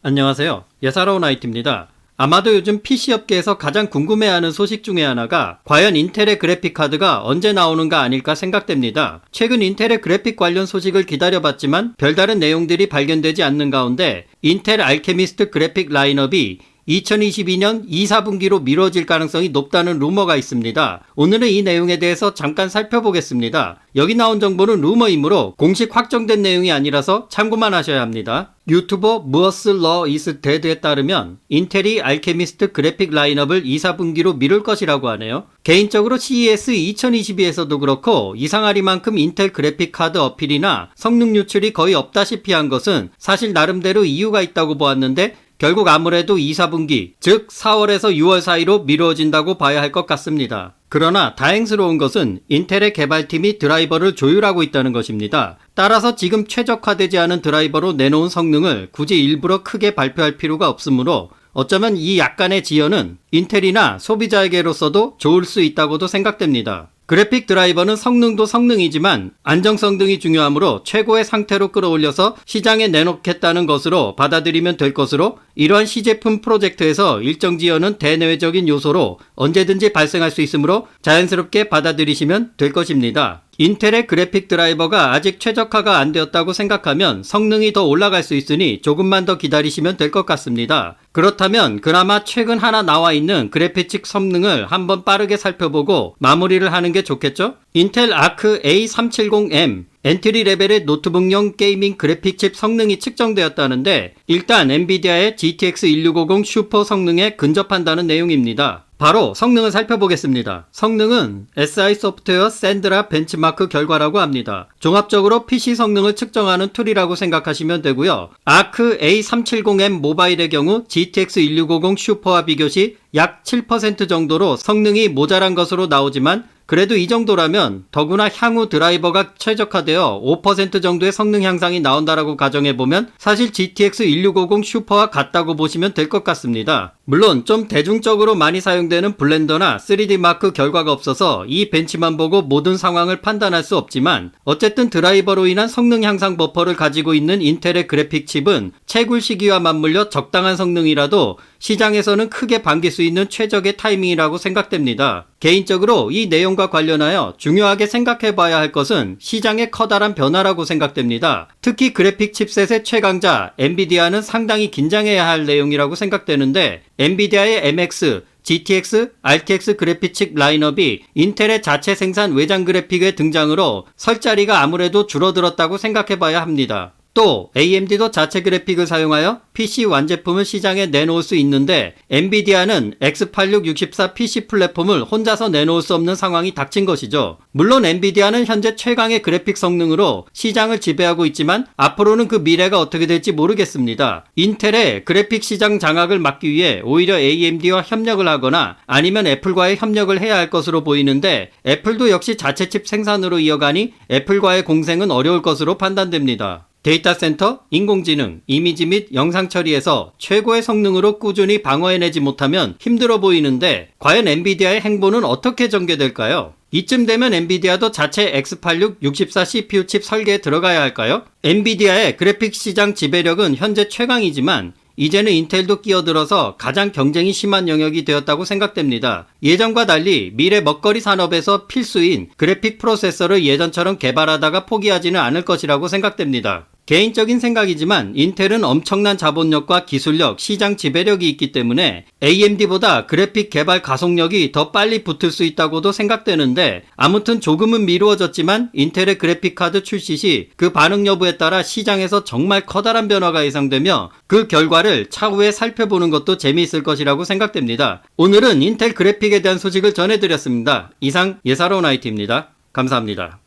안녕하세요. 예사로운 IT입니다. 아마도 요즘 PC 업계에서 가장 궁금해하는 소식 중에 하나가 과연 인텔의 그래픽카드가 언제 나오는가 아닐까 생각됩니다. 최근 인텔의 그래픽 관련 소식을 기다려봤지만 별다른 내용들이 발견되지 않는 가운데 인텔 알케미스트 그래픽 라인업이 2022년 2, 4분기로 미뤄질 가능성이 높다는 루머가 있습니다. 오늘은 이 내용에 대해서 잠깐 살펴보겠습니다. 여기 나온 정보는 루머이므로 공식 확정된 내용이 아니라서 참고만 하셔야 합니다. 유튜버 무어스 러 이스 데드에 따르면 인텔이 알케미스트 그래픽 라인업을 2, 4분기로 미룰 것이라고 하네요. 개인적으로 CES 2022에서도 그렇고 이상하리만큼 인텔 그래픽 카드 어필이나 성능 유출이 거의 없다시피 한 것은 사실 나름대로 이유가 있다고 보았는데 결국 아무래도 2, 4분기, 즉 4월에서 6월 사이로 미뤄진다고 봐야 할 것 같습니다. 그러나 다행스러운 것은 인텔의 개발팀이 드라이버를 조율하고 있다는 것입니다. 따라서 지금 최적화되지 않은 드라이버로 내놓은 성능을 굳이 일부러 크게 발표할 필요가 없으므로 어쩌면 이 약간의 지연은 인텔이나 소비자에게로서도 좋을 수 있다고도 생각됩니다. 그래픽 드라이버는 성능도 성능이지만 안정성 등이 중요하므로 최고의 상태로 끌어올려서 시장에 내놓겠다는 것으로 받아들이면 될 것으로 이러한 시제품 프로젝트에서 일정 지연은 대내외적인 요소로 언제든지 발생할 수 있으므로 자연스럽게 받아들이시면 될 것입니다. 인텔의 그래픽 드라이버가 아직 최적화가 안 되었다고 생각하면 성능이 더 올라갈 수 있으니 조금만 더 기다리시면 될 것 같습니다. 그렇다면 그나마 최근 하나 나와 있는 그래픽 성능을 한번 빠르게 살펴보고 마무리를 하는 게 좋겠죠? 인텔 아크 A370M 엔트리 레벨의 노트북용 게이밍 그래픽칩 성능이 측정되었다는데 일단 엔비디아의 GTX 1650 슈퍼 성능에 근접한다는 내용입니다. 바로 성능을 살펴보겠습니다. 성능은 SI 소프트웨어 샌드라 벤치마크 결과라고 합니다. 종합적으로 PC 성능을 측정하는 툴이라고 생각하시면 되고요. 아크 A370M 모바일의 경우 GTX 1650 슈퍼와 비교시 약 7% 정도로 성능이 모자란 것으로 나오지만 그래도 이 정도라면 더구나 향후 드라이버가 최적화되어 5% 정도의 성능 향상이 나온다라고 가정해보면 사실 GTX 1650 슈퍼와 같다고 보시면 될 것 같습니다. 물론 좀 대중적으로 많이 사용되는 블렌더나 3D 마크 결과가 없어서 이 벤치만 보고 모든 상황을 판단할 수 없지만 어쨌든 드라이버로 인한 성능 향상 버퍼를 가지고 있는 인텔의 그래픽 칩은 채굴 시기와 맞물려 적당한 성능이라도 시장에서는 크게 반길 수 있는 최적의 타이밍이라고 생각됩니다. 개인적으로 이 내용과 관련하여 중요하게 생각해 봐야 할 것은 시장의 커다란 변화라고 생각됩니다. 특히 그래픽 칩셋의 최강자 엔비디아는 상당히 긴장해야 할 내용이라고 생각되는데 엔비디아의 MX, GTX, RTX 그래픽칩 라인업이 인텔의 자체 생산 외장 그래픽의 등장으로 설 자리가 아무래도 줄어들었다고 생각해 봐야 합니다. 또 AMD도 자체 그래픽을 사용하여 PC 완제품을 시장에 내놓을 수 있는데 엔비디아는 X86 64 PC 플랫폼을 혼자서 내놓을 수 없는 상황이 닥친 것이죠. 물론 엔비디아는 현재 최강의 그래픽 성능으로 시장을 지배하고 있지만 앞으로는 그 미래가 어떻게 될지 모르겠습니다. 인텔의 그래픽 시장 장악을 막기 위해 오히려 AMD와 협력을 하거나 아니면 애플과의 협력을 해야 할 것으로 보이는데 애플도 역시 자체 칩 생산으로 이어가니 애플과의 공생은 어려울 것으로 판단됩니다. 데이터 센터, 인공지능, 이미지 및 영상 처리에서 최고의 성능으로 꾸준히 방어해내지 못하면 힘들어 보이는데 과연 엔비디아의 행보는 어떻게 전개될까요? 이쯤 되면 엔비디아도 자체 X86 64 CPU 칩 설계에 들어가야 할까요? 엔비디아의 그래픽 시장 지배력은 현재 최강이지만 이제는 인텔도 끼어들어서 가장 경쟁이 심한 영역이 되었다고 생각됩니다. 예전과 달리 미래 먹거리 산업에서 필수인 그래픽 프로세서를 예전처럼 개발하다가 포기하지는 않을 것이라고 생각됩니다. 개인적인 생각이지만 인텔은 엄청난 자본력과 기술력, 시장 지배력이 있기 때문에 AMD보다 그래픽 개발 가속력이 더 빨리 붙을 수 있다고도 생각되는데 아무튼 조금은 미루어졌지만 인텔의 그래픽 카드 출시 시 그 반응 여부에 따라 시장에서 정말 커다란 변화가 예상되며 그 결과를 차후에 살펴보는 것도 재미있을 것이라고 생각됩니다. 오늘은 인텔 그래픽에 대한 소식을 전해드렸습니다. 이상 예사로운 IT입니다. 감사합니다.